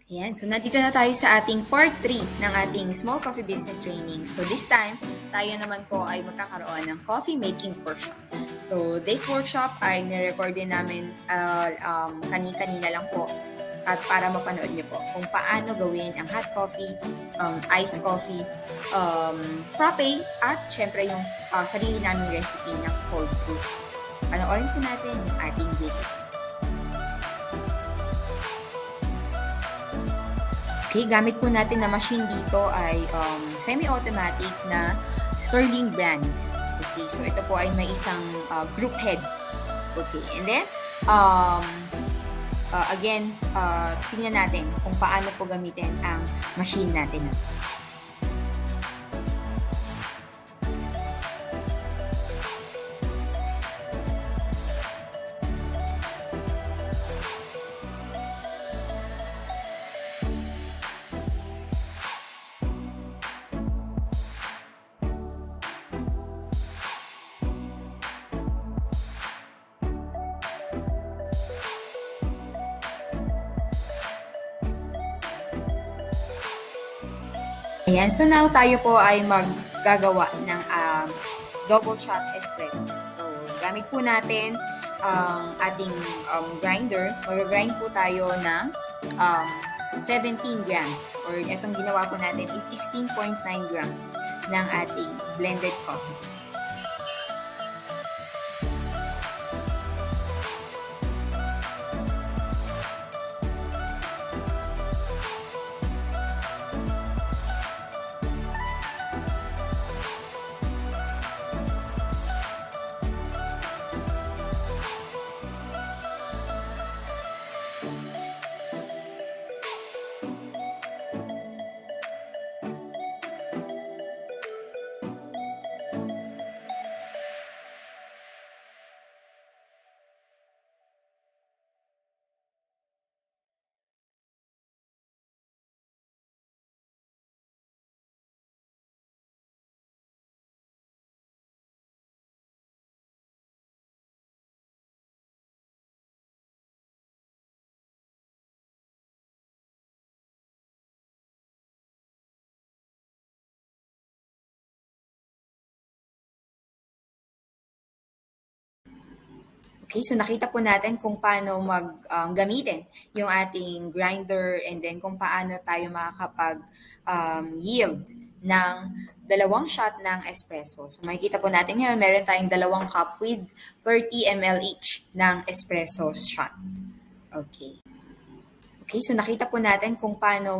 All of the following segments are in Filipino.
Ayan, so nandito na tayo sa ating part 3 ng ating Small Coffee Business Training. So this time, tayo naman po ay magkakaroon ng coffee making workshop. So this workshop ay nirecord din namin kani-kanina lang po at para mapanood niyo po kung paano gawin ang hot coffee, iced coffee, frappe at syempre yung sarili naming recipe ng cold brew. Panoorin po natin yung ating video. Okay, gamit po natin na machine dito ay semi-automatic na Sterling brand. Okay, so ito po ay may isang group head. Okay, and then again, tingnan natin kung paano po gamitin ang machine natin na to. Ayan, so now tayo po ay maggagawa ng double shot espresso. So, gamit po natin ang ating grinder. Mag-grind po tayo ng 17 grams or itong ginawa po natin is 16.9 grams ng ating blended coffee. Okay, so nakita po natin kung paano gamitin yung ating grinder and then kung paano tayo makakapag yield ng dalawang shot ng espresso. So makikita po natin ngayon, meron tayong dalawang cup with 30 ml each ng espresso shot. Okay. Okay, so nakita po natin kung paano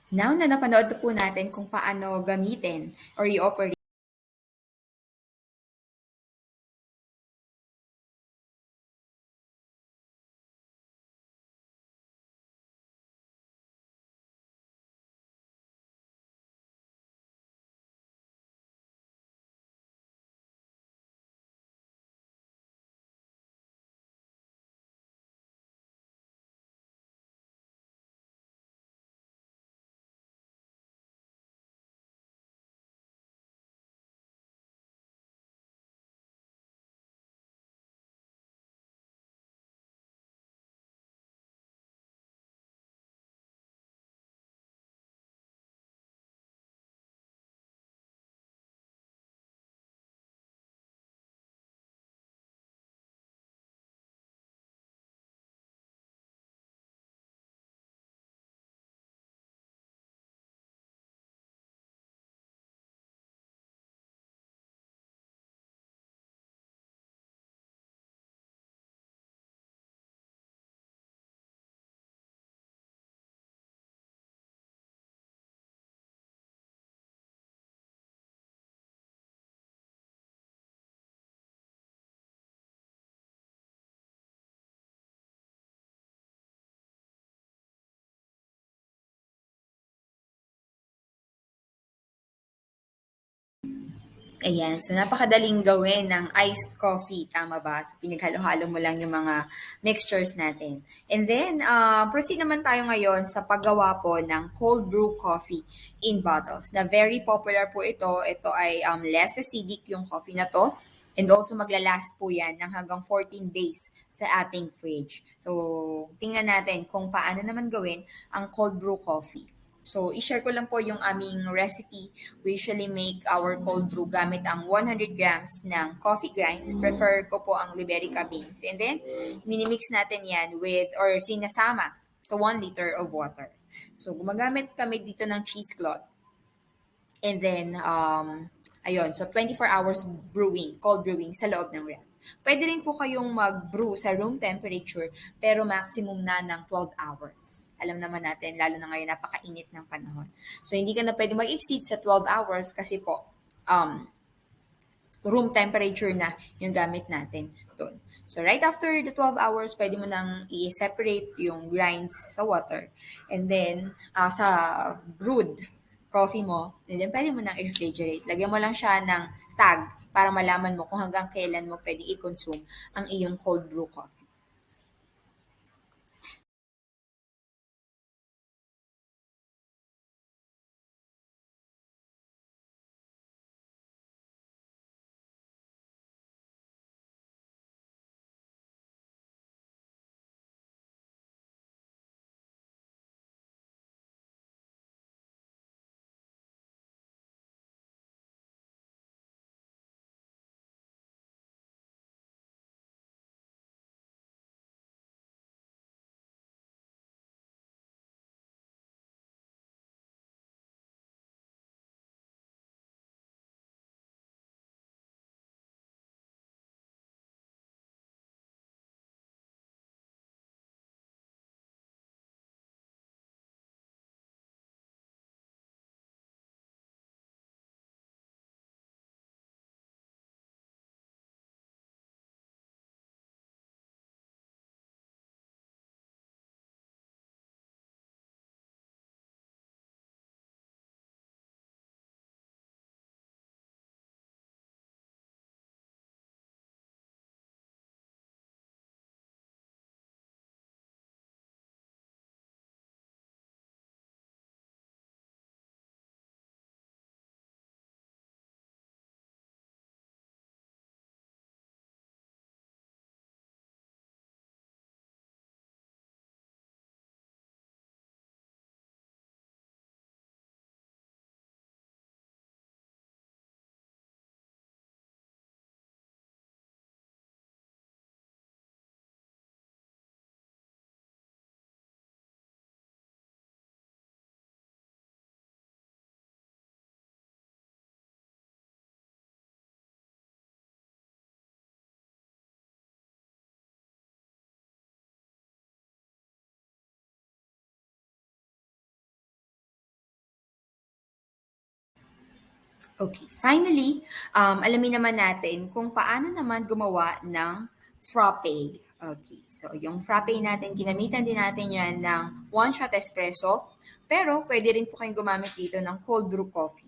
Now na napanood po natin kung paano gamitin or i-operate Ayan, so napakadaling gawin ng iced coffee, tama ba? So pinaghalo-halo mo lang yung mga mixtures natin. And then, proceed naman tayo ngayon sa paggawa po ng cold brew coffee in bottles na very popular po ito. Ito ay less acidic yung coffee na to. And also maglalast po yan ng hanggang 14 days sa ating fridge. So, tingnan natin kung paano naman gawin ang cold brew coffee. So, i-share ko lang po yung aming recipe. We usually make our cold brew gamit ang 100 grams ng coffee grinds. Prefer ko po ang Liberica beans. And then, minimix natin yan with, or sinasama sa 1 liter of water. So, gumagamit kami dito ng cheesecloth. And then, ayun, so 24 hours brewing, cold brewing sa loob ng ref. Pwede rin po kayong mag-brew sa room temperature, pero maximum na ng 12 hours. Alam naman natin, lalo na ngayon, napakainit ng panahon. So, hindi ka na pwede mag-exceed sa 12 hours kasi po, room temperature na yung gamit natin doon. So, right after the 12 hours, pwede mo nang i-separate yung grinds sa water. And then, sa brewed coffee mo, and then pwede mo nang i-refrigerate. Lagyan mo lang siya ng tag para malaman mo kung hanggang kailan mo pwede i-consume ang iyong cold brew coffee. Okay, finally, alamin naman natin kung paano naman gumawa ng frappe. Okay, so yung frappe natin, ginamitan din natin yan ng one shot espresso, pero pwede rin po kayong gumamit dito ng cold brew coffee.